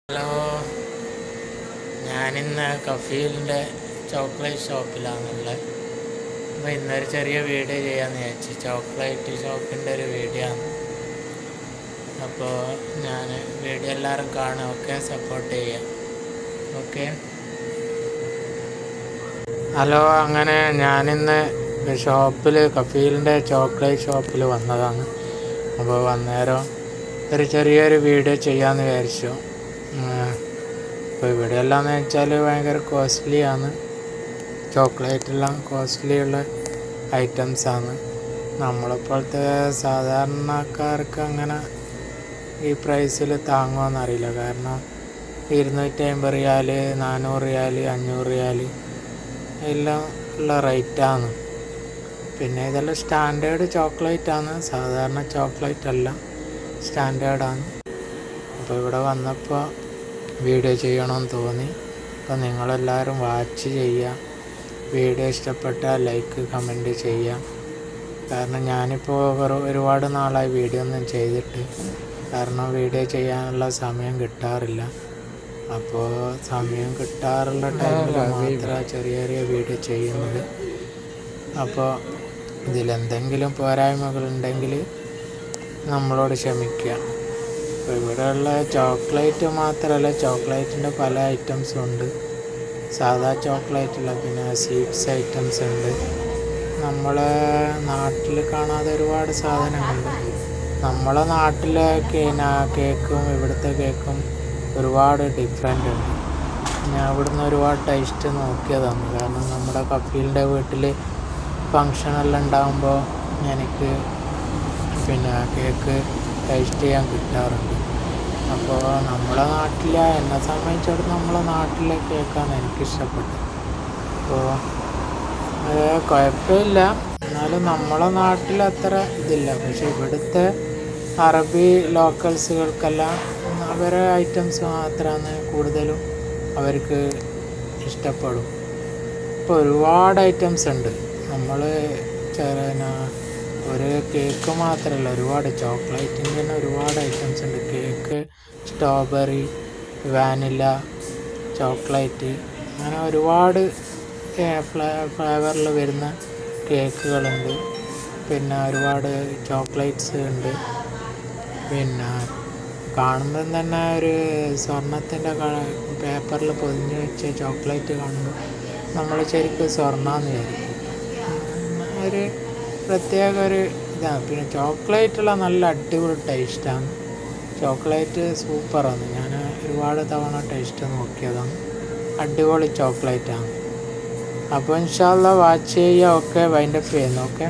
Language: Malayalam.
ഹലോ, ഞാനിന്ന് കഫീലിൻ്റെ ചോക്ലേറ്റ് ഷോപ്പിലാണുള്ളത്. അപ്പോൾ ഇന്നൊരു ചെറിയ വീഡിയോ ചെയ്യാമെന്ന് വിചാരിച്ചു. ചോക്ലേറ്റ് ഷോപ്പിൻ്റെ ഒരു വീഡിയോ ആണ്. അപ്പോൾ ഞാൻ വീഡിയോ എല്ലാവരും കാണുക, ഓക്കെ, സപ്പോർട്ട് ചെയ്യാം, ഓക്കെ. ഹലോ, അങ്ങനെ ഞാനിന്ന് കഫീലിൻ്റെ ചോക്ലേറ്റ് ഷോപ്പിൽ വന്നതാണ്. അപ്പോൾ വന്നേരം ഒരു ചെറിയൊരു വീഡിയോ ചെയ്യാമെന്ന് വിചാരിച്ചു. ഇപ്പോൾ ഇവിടെ എല്ലാമെന്ന് വെച്ചാൽ ഭയങ്കര കോസ്റ്റ്ലിയാണ്. ചോക്ലേറ്റെല്ലാം കോസ്റ്റ്ലിയുള്ള ഐറ്റംസാണ്. നമ്മളിപ്പോഴത്തെ സാധാരണക്കാർക്ക് അങ്ങനെ ഈ പ്രൈസിൽ താങ്ങുമെന്നറിയില്ല. കാരണം 250 റിയാൽ, 400 റിയാൽ, 500 റിയാൽ എല്ലാം ഉള്ള റേറ്റാണ്. പിന്നെ ഇതെല്ലാം സ്റ്റാൻഡേർഡ് ചോക്ലേറ്റാണ്, സാധാരണ ചോക്ലേറ്റ് അല്ല, സ്റ്റാൻഡേർഡാണ്. അപ്പോൾ ഇവിടെ വന്നപ്പോൾ വീഡിയോ ചെയ്യണമെന്ന് തോന്നി. അപ്പോൾ നിങ്ങളെല്ലാവരും വാച്ച് ചെയ്യുക. വീഡിയോ ഇഷ്ടപ്പെട്ടാൽ ലൈക്ക്, കമൻറ്റ് ചെയ്യുക. കാരണം ഞാനിപ്പോൾ ഒരുപാട് നാളായി വീഡിയോ ഒന്നും ചെയ്തിട്ട്. കാരണം വീഡിയോ ചെയ്യാനുള്ള സമയം കിട്ടാറില്ല. അപ്പോൾ സമയം കിട്ടാറുള്ള ടൈമിൽ മാത്രം ചെറിയ ചെറിയ വീഡിയോ ചെയ്യുന്നത്. അപ്പോൾ ഇതിലെന്തെങ്കിലും പോരായ്മകളുണ്ടെങ്കിൽ നമ്മളോട് ക്ഷമിക്കുക. അപ്പോൾ ഇവിടെയുള്ള ചോക്ലേറ്റ് മാത്രമല്ല, ചോക്ലേറ്റിൻ്റെ പല ഐറ്റംസും ഉണ്ട്. സാധാ ചോക്ലേറ്റില്ല, പിന്നെ സ്വീറ്റ്സ് ഐറ്റംസ് ഉണ്ട്. നമ്മളെ നാട്ടിൽ കാണാതെ ഒരുപാട് സാധനങ്ങളുണ്ട്. നമ്മളെ നാട്ടിലെ കേക്കും ഇവിടുത്തെ കേക്കും ഒരുപാട് ഡിഫറെൻ്റ് ഉണ്ട്. ഞാൻ ഇവിടുന്ന് ഒരുപാട് ടേസ്റ്റ് നോക്കിയതാണ്. കാരണം നമ്മുടെ കഫീലിൻ്റെ വീട്ടിൽ ഫങ്ഷനെല്ലാം ഉണ്ടാകുമ്പോൾ എനിക്ക് പിന്നെ കേക്ക് ടേസ്റ്റ് ചെയ്യാൻ കിട്ടാറുണ്ട്. അപ്പോൾ നമ്മളെ എന്നെ സംബന്ധിച്ചിടത്തോളം നമ്മളെ നാട്ടിലെ കേക്കാണ് എനിക്കിഷ്ടപ്പെട്ടത്. അപ്പോൾ കുഴപ്പമില്ല, എന്നാലും നമ്മളെ നാട്ടിൽ അത്ര ഇതില്ല. പക്ഷെ ഇവിടുത്തെ അറബി ലോക്കൽസുകൾക്കെല്ലാം അവരെ ഐറ്റംസ് മാത്രമാണ് കൂടുതലും അവർക്ക് ഇഷ്ടപ്പെടും. ഇപ്പോൾ ഒരുപാട് ഐറ്റംസ് ഉണ്ട്. നമ്മൾ ഒരു കേക്ക് മാത്രമല്ല, ഒരുപാട് ചോക്ലേറ്റിൻ്റെ തന്നെ ഒരുപാട് ഐറ്റംസ് ഉണ്ട്. കേക്ക്, സ്ട്രോബെറി, വാനില, ചോക്ലേറ്റ്, അങ്ങനെ ഒരുപാട് ഫ്ലേവറിൽ വരുന്ന കേക്കുകളുണ്ട്. പിന്നെ ഒരുപാട് ചോക്ലേറ്റ്സ് ഉണ്ട്. പിന്നെ കാണുമ്പം തന്നെ ഒരു സ്വർണത്തിൻ്റെ പേപ്പറിൽ പൊതിഞ്ഞ് വെച്ച ചോക്ലേറ്റ് കാണുമ്പോൾ നമ്മൾ ശരിക്കും സ്വർണ്ണമെന്ന് വിചാരിക്കും. ഒരു പ്രത്യേക ഒരു ഇതാണ്. പിന്നെ ചോക്ലേറ്റുള്ള നല്ല അടിപൊളി ടേസ്റ്റാണ്. ചോക്ലേറ്റ് സൂപ്പറാണ്. ഞാൻ ഒരുപാട് തവണ ടേസ്റ്റ് നോക്കിയതാണ്. അടിപൊളി ചോക്ലേറ്റാണ്. അപ്പോൾ ഇൻഷാ അല്ലാഹ് വാച്ച് ചെയ്യുക. ഓക്കെ, വൈൻഡപ്പ് ചെയ്യുന്നു. ഓക്കെ.